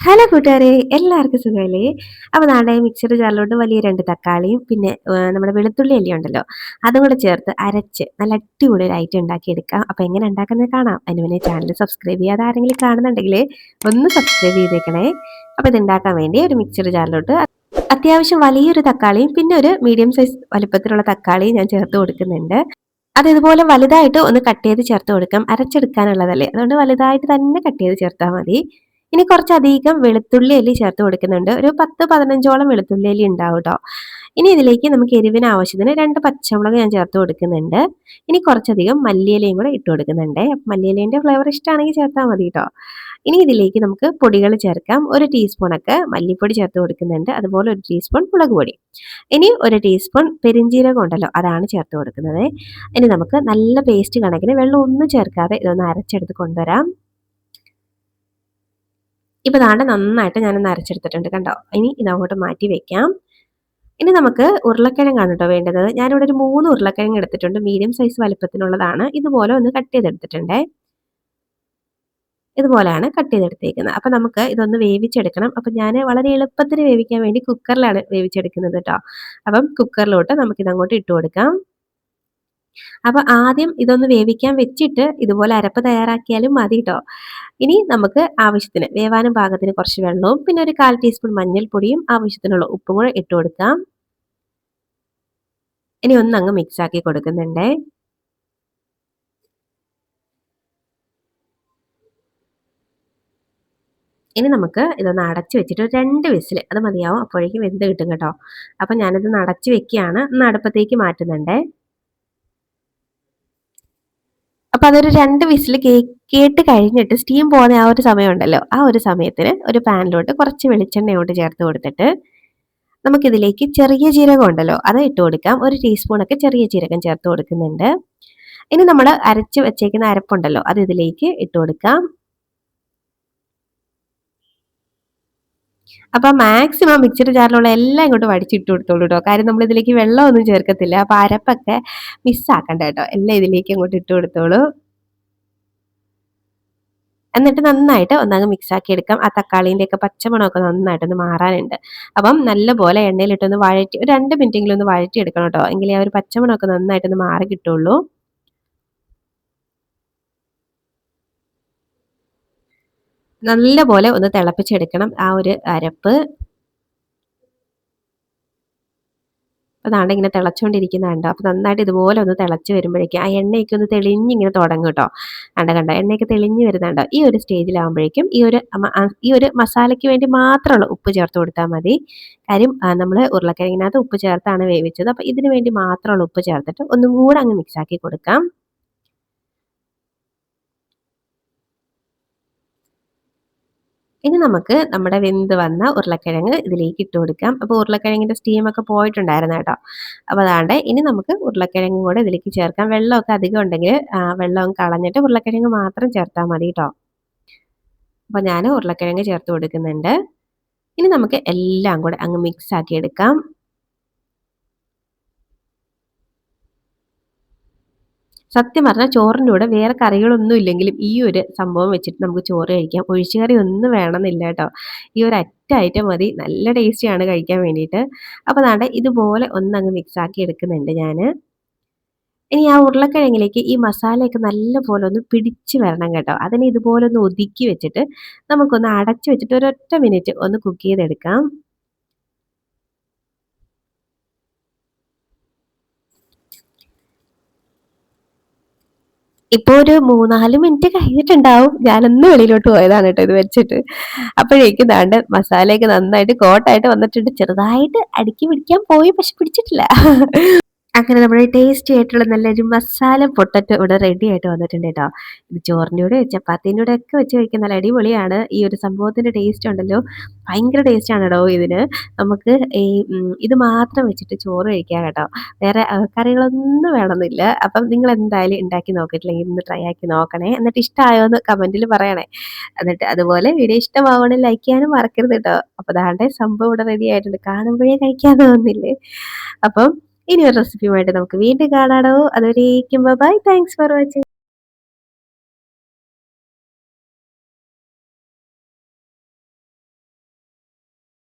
Hello കൂട്ടുകാരെ, എല്ലാവർക്കും സുഖമല്ലേ? അപ്പോൾ നാളെ മിക്സർ ജാറിലോട്ട് വലിയ 2 തക്കാളിയും പിന്നെ നമ്മുടെ വെളുത്തുള്ളി അല്ലി ഉണ്ടല്ലോ, അതും കൂടെ ചേർത്ത് അരച്ച് നല്ല അടിപൊളി ഒരു ഐറ്റം ഉണ്ടാക്കിയെടുക്കാം. അപ്പോൾ എങ്ങനെ ഉണ്ടാക്കുന്നത് കാണാം. അതിന് മുന്നേ ചാനൽ സബ്സ്ക്രൈബ് ചെയ്യാതെ ആരെങ്കിലും കാണുന്നുണ്ടെങ്കിൽ ഒന്ന് സബ്സ്ക്രൈബ് ചെയ്തേക്കണേ. അപ്പോൾ ഇത് ഉണ്ടാക്കാൻ വേണ്ടി ഒരു മിക്സർ ജാറിലോട്ട് അത്യാവശ്യം വലിയൊരു തക്കാളിയും പിന്നെ ഒരു മീഡിയം സൈസ് വലിപ്പത്തിലുള്ള തക്കാളിയും ഞാൻ ചേർത്ത് കൊടുക്കുന്നുണ്ട്. അത് ഇതുപോലെ വലുതായിട്ട് ഒന്ന് കട്ട് ചെയ്ത് ചേർത്ത് കൊടുക്കാം. അരച്ചെടുക്കാനുള്ളതല്ലേ, അതുകൊണ്ട് വലുതായിട്ട് തന്നെ കട്ട് ചെയ്ത് ചേർത്താൽ മതി. ഇനി കുറച്ചധികം വെളുത്തുള്ളി അല്ലി ചേർത്ത് കൊടുക്കുന്നുണ്ട്. ഒരു 10-15ഓളം വെളുത്തുള്ളി അല്ലി ഉണ്ടാവും ട്ടോ. ഇനി ഇതിലേക്ക് നമുക്ക് എരിവിന് ആവശ്യത്തിന് 2 പച്ചമുളക് ഞാൻ ചേർത്ത് കൊടുക്കുന്നുണ്ട്. ഇനി കുറച്ചധികം മല്ലിയിലയും കൂടെ ഇട്ട് കൊടുക്കുന്നുണ്ട്. മല്ലിയിലേൻ്റെ ഫ്ലേവർ ഇഷ്ടമാണെങ്കിൽ ചേർത്താൽ മതി ട്ടോ. ഇനി ഇതിലേക്ക് നമുക്ക് പൊടികൾ ചേർക്കാം. 1 ടീസ്പൂണൊക്കെ മല്ലിപ്പൊടി ചേർത്ത് കൊടുക്കുന്നുണ്ട്. അതുപോലെ 1 ടീസ്പൂൺ മുളക് പൊടി. ഇനി 1 ടീസ്പൂൺ പെരിഞ്ജീരകം ഉണ്ടല്ലോ, അതാണ് ചേർത്ത് കൊടുക്കുന്നത്. ഇനി നമുക്ക് നല്ല പേസ്റ്റ് കണക്കിന് വെള്ളം ഒന്നും ചേർക്കാതെ ഇതൊന്ന് അരച്ചെടുത്ത് കൊണ്ടുവരാം. ഇപ്പോൾ ദാണ്ടെ നന്നായിട്ട് ഞാനൊന്ന് അരച്ചെടുത്തിട്ടുണ്ട് കണ്ടോ. ഇനി ഇതങ്ങോട്ട് മാറ്റി വെക്കാം. ഇനി നമുക്ക് ഉരുളക്കിഴങ്ങാണ് കേട്ടോ വേണ്ടത്. ഞാനിവിടെ ഒരു 3 ഉരുളക്കിഴങ്ങ് എടുത്തിട്ടുണ്ട്. മീഡിയം സൈസ് വലിപ്പത്തിനുള്ളതാണ്. ഇതുപോലെ ഒന്ന് കട്ട് ചെയ്തെടുത്തിട്ടുണ്ടേ. ഇതുപോലെയാണ് കട്ട് ചെയ്തെടുത്തേക്കുന്നത്. അപ്പോൾ നമുക്ക് ഇതൊന്ന് വേവിച്ചെടുക്കണം. അപ്പോൾ ഞാൻ വളരെ എളുപ്പത്തിന് വേവിക്കാൻ വേണ്ടി കുക്കറിലാണ് വേവിച്ചെടുക്കുന്നത് കേട്ടോ. അപ്പം കുക്കറിലോട്ട് നമുക്കിതങ്ങോട്ട് ഇട്ട് കൊടുക്കാം. അപ്പോൾ ആദ്യം ഇതൊന്ന് വേവിക്കാൻ വെച്ചിട്ട് ഇതുപോലെ അരപ്പ് തയ്യാറാക്കിയാലും മതി ട്ടോ. ഇനി നമുക്ക് ആവശ്യത്തിന് വേവാനും പാകത്തിന് കുറച്ച് വെള്ളവും പിന്നെ ഒരു 1/4 ടീസ്പൂൺ മഞ്ഞൾപ്പൊടിയും ആവശ്യത്തിനുള്ള ഉപ്പും കൂടെ ഇട്ട് കൊടുക്കാം. ഇനി ഒന്നങ്ങ് മിക്സ് ആക്കി കൊടുക്കുന്നുണ്ടേ. ഇനി നമുക്ക് ഇതൊന്ന് അടച്ച് വെച്ചിട്ട് ഒരു 2 വിസിൽ അത് മതിയാവും. അപ്പോഴേക്കും വെന്ത് കിട്ടും കേട്ടോ. അപ്പം ഞാനിതൊന്ന് അടച്ച് വെക്കുകയാണ്. ഒന്ന് അടുപ്പത്തേക്ക് മാറ്റുന്നുണ്ടേ. അപ്പോൾ അതൊരു 2 വിസിൽ കേട്ട് കഴിഞ്ഞിട്ട് സ്റ്റീം പോകുന്ന ആ ഒരു സമയമുണ്ടല്ലോ, ആ ഒരു സമയത്തിന് ഒരു പാനിലോട്ട് കുറച്ച് വെളിച്ചെണ്ണ അങ്ങോട്ട് ചേർത്ത് കൊടുത്തിട്ട് നമുക്കിതിലേക്ക് ചെറിയ ജീരകം ഉണ്ടല്ലോ, അത് ഇട്ട് കൊടുക്കാം. 1 ടീസ്പൂണൊക്കെ ചെറിയ ജീരകം ചേർത്ത് കൊടുക്കുന്നുണ്ട്. ഇനി നമ്മൾ അരച്ച് വെച്ചേക്കുന്ന അരപ്പുണ്ടല്ലോ, അത് ഇതിലേക്ക് ഇട്ട് കൊടുക്കാം. അപ്പോൾ മാക്സിമം മിക്സിയുടെ ജാറിലുള്ള എല്ലാം ഇങ്ങോട്ട് വടിച്ചിട്ട് കൊടുത്തോളൂ ട്ടോ. കാര്യം നമ്മൾ ഇതിലേക്ക് വെള്ളമൊന്നും ചേർക്കത്തില്ല. അപ്പോൾ അരപ്പൊക്കെ മിസ്സാക്കണ്ട കേട്ടോ. എല്ലാം ഇതിലേക്ക് അങ്ങോട്ട് ഇട്ട് കൊടുത്തോളൂ. എന്നിട്ട് നന്നായിട്ട് ഒന്നങ്ങ് മിക്സാക്കി എടുക്കാം. ആ തക്കാളീൻ്റെയൊക്കെ പച്ചമണമൊക്കെ നന്നായിട്ടൊന്ന് മാറാനുണ്ട്. അപ്പം നല്ലപോലെ എണ്ണയിലിട്ടൊന്ന് വഴറ്റി ഒരു 2 മിനിറ്റെങ്കിലും ഒന്ന് വഴറ്റി എടുക്കണം കേട്ടോ. എങ്കിലേ ആ ഒരു പച്ചമണമൊക്കെ നന്നായിട്ടൊന്ന് മാറി കിട്ടുള്ളൂ. നല്ലപോലെ ഒന്ന് തിളപ്പിച്ചെടുക്കണം ആ ഒരു അരപ്പ്. അപ്പോൾ ദാണ്ടെ ഇങ്ങനെ തിളച്ചുകൊണ്ടിരിക്കുന്നത് കണ്ടോ. അപ്പോൾ നന്നായിട്ട് ഇതുപോലെ ഒന്ന് തിളച്ച് വരുമ്പോഴേക്കും ആ എണ്ണയൊക്കെ ഒന്ന് തെളിഞ്ഞിങ്ങനെ തുടങ്ങും കേട്ടോ. കണ്ടോ എണ്ണയൊക്കെ തെളിഞ്ഞ് വരുന്നുണ്ടോ. ഈ ഒരു സ്റ്റേജിലാകുമ്പോഴേക്കും ഈ ഒരു മസാലയ്ക്ക് വേണ്ടി മാത്രമുള്ള ഉപ്പ് ചേർത്ത് കൊടുത്താൽ മതി. കാര്യം നമ്മൾ ഉരുളക്കിഴങ്ങിനകത്ത് ഉപ്പ് ചേർത്താണ് വേവിച്ചത്. അപ്പോൾ ഇതിന് വേണ്ടി മാത്രമുള്ള ഉപ്പ് ചേർത്തിട്ട് ഒന്നും കൂടെ അങ്ങ് മിക്സാക്കി കൊടുക്കാം. ഇനി നമുക്ക് നമ്മുടെ വെന്ത് വന്ന ഉരുളക്കിഴങ്ങ് ഇതിലേക്ക് ഇട്ട് കൊടുക്കാം. അപ്പോൾ ഉരുളക്കിഴങ്ങിൻ്റെ സ്റ്റീമൊക്കെ പോയിട്ടുണ്ടായിരുന്നു കേട്ടോ. അപ്പോൾ അതാണ്ട് ഇനി നമുക്ക് ഉരുളക്കിഴങ്ങും കൂടെ ഇതിലേക്ക് ചേർക്കാം. വെള്ളമൊക്കെ അധികം ഉണ്ടെങ്കിൽ വെള്ളം കളഞ്ഞിട്ട് ഉരുളക്കിഴങ്ങ് മാത്രം ചേർത്താൽ മതി കേട്ടോ. അപ്പോൾ ഞാൻ ഉരുളക്കിഴങ്ങ് ചേർത്ത് കൊടുക്കുന്നുണ്ട്. ഇനി നമുക്ക് എല്ലാം കൂടെ അങ്ങ് മിക്സ് ആക്കി എടുക്കാം. സത്യം പറഞ്ഞാൽ ചോറിൻ്റെ കൂടെ വേറെ കറികളൊന്നും ഇല്ലെങ്കിലും ഈ ഒരു സംഭവം വെച്ചിട്ട് നമുക്ക് ചോറ് കഴിക്കാം. ഒഴിച്ചുകറി ഒന്നും വേണമെന്നില്ല കേട്ടോ. ഈ ഒരു ഒറ്റ ഐറ്റം മതി. നല്ല ടേസ്റ്റിയാണ് കഴിക്കാൻ വേണ്ടിയിട്ട്. അപ്പോൾ ദാണ്ടെ ഇതുപോലെ ഒന്നങ്ങ് മിക്സ് ആക്കി എടുക്കുന്നുണ്ട് ഞാൻ. ഇനി ആ ഉരുളക്കിഴങ്ങിലേക്ക് ഈ മസാലയൊക്കെ നല്ലപോലെ ഒന്ന് പിടിച്ച് വരണം കേട്ടോ. അതിനെ ഇതുപോലെ ഒന്ന് ഒതുക്കി വെച്ചിട്ട് നമുക്കൊന്ന് അടച്ച് വെച്ചിട്ട് ഒരൊറ്റ മിനിറ്റ് ഒന്ന് കുക്ക് ചെയ്തെടുക്കാം. ഇപ്പൊ ഒരു 3-4 മിനിറ്റ് കഴിഞ്ഞിട്ടുണ്ടാവും. ഞാനൊന്ന് വെളിയിലോട്ട് പോയതാണ് കേട്ടോ ഇത് വെച്ചിട്ട്. അപ്പോഴേക്കും ദാണ്ടെ മസാലയൊക്കെ നന്നായിട്ട് കോട്ടായിട്ട് വന്നിട്ടുണ്ട്. ചെറുതായിട്ട് അടുക്കി പിടിക്കാൻ പോയി, പക്ഷെ പിടിച്ചിട്ടില്ല. അങ്ങനെ നമ്മുടെ ടേസ്റ്റി ആയിട്ടുള്ള നല്ലൊരു മസാല പൊട്ടറ്റോ ഇവിടെ റെഡി ആയിട്ട് വന്നിട്ടുണ്ട് കേട്ടോ. ഇത് ചോറിൻ്റെ കൂടെ ചപ്പാത്തീൻ്റെ കൂടെ ഒക്കെ വെച്ച് കഴിക്കാൻ നല്ല അടിപൊളിയാണ്. ഈ ഒരു സംഭവത്തിൻ്റെ ടേസ്റ്റ് ഉണ്ടല്ലോ, ഭയങ്കര ടേസ്റ്റാണ് കേട്ടോ ഇതിന്. നമുക്ക് ഈ ഇത് മാത്രം വെച്ചിട്ട് ചോറ് കഴിക്കാം കേട്ടോ. വേറെ കറികളൊന്നും വേണമെന്നില്ല. അപ്പം നിങ്ങൾ എന്തായാലും ഉണ്ടാക്കി നോക്കിയിട്ടില്ലെങ്കിൽ ഒന്ന് ട്രൈ ആക്കി നോക്കണേ. എന്നിട്ട് ഇഷ്ടമായോ എന്ന് കമൻറ്റിൽ പറയണേ. എന്നിട്ട് അതുപോലെ വീഡിയോ ഇഷ്ടമാവണമെങ്കിൽ ലൈക്ക് ചെയ്യാനും മറക്കരുത് കേട്ടോ. അപ്പോൾ ദാണ്ടെ സംഭവം ഇവിടെ റെഡി ആയിട്ടുണ്ട്. കാണുമ്പോഴേ കഴിക്കാൻ തോന്നുന്നില്ലേ. അപ്പം ഇനി ഒരു റെസിപ്പിയുമായിട്ട് നമുക്ക് വീണ്ടും കാണാടോ. അതുവരേക്കും ബൈ. Thanks for watching.